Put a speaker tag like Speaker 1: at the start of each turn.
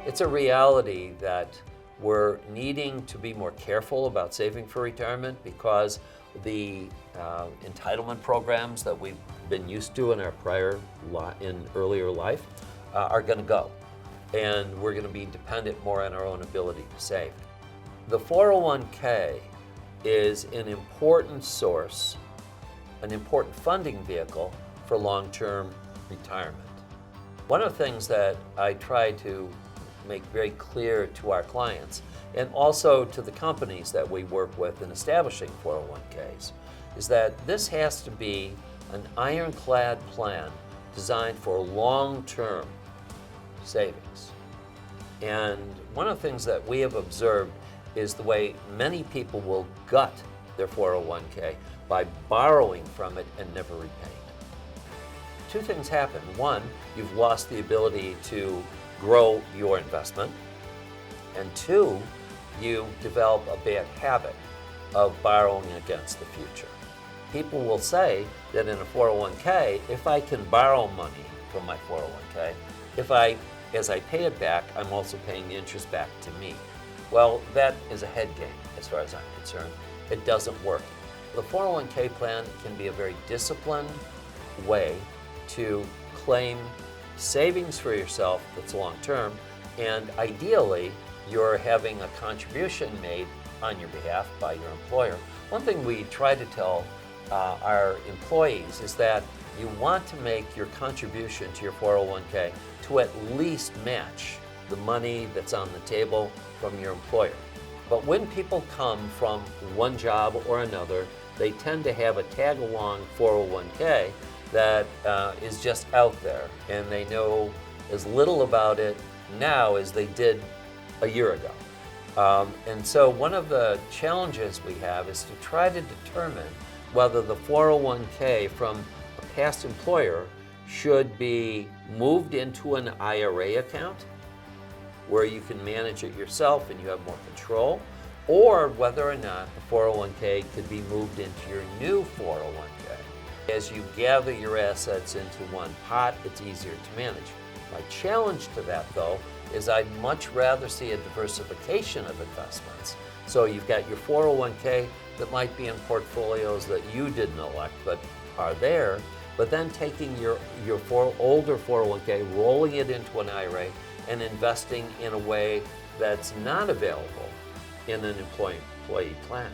Speaker 1: It's a reality that we're needing to be more careful about saving for retirement because the entitlement programs that we've been used to in our earlier life are going to go. And we're going to be dependent more on our own ability to save. The 401k is an important source, an important funding vehicle for long-term retirement. One of the things that I try to make very clear to our clients and also to the companies that we work with in establishing 401ks is that this has to be an ironclad plan designed for long-term savings. And one of the things that we have observed is the way many people will gut their 401k by borrowing from it and never repaying it. Two things happen. One, you've lost the ability to grow your investment. And two, you develop a bad habit of borrowing against the future. People will say that in a 401k, if I can borrow money from my 401k, as I pay it back, I'm also paying the interest back to me. Well, that is a head game as far as I'm concerned. It doesn't work. The 401k plan can be a very disciplined way to claim savings for yourself that's long-term, and ideally, you're having a contribution made on your behalf by your employer. One thing we try to tell our employees is that you want to make your contribution to your 401k to at least match the money that's on the table from your employer. But when people come from one job or another, they tend to have a tag-along 401k that is just out there, and they know as little about it now as they did a year ago. And so one of the challenges we have is to try to determine whether the 401k from a past employer should be moved into an IRA account where you can manage it yourself and you have more control, or whether or not the 401k could be moved into your new 401k. As you gather your assets into one pot, it's easier to manage. My challenge to that, though, is I'd much rather see a diversification of investments. So you've got your 401k that might be in portfolios that you didn't elect but are there, but then taking your older 401k, rolling it into an IRA, and investing in a way that's not available in an employee plan.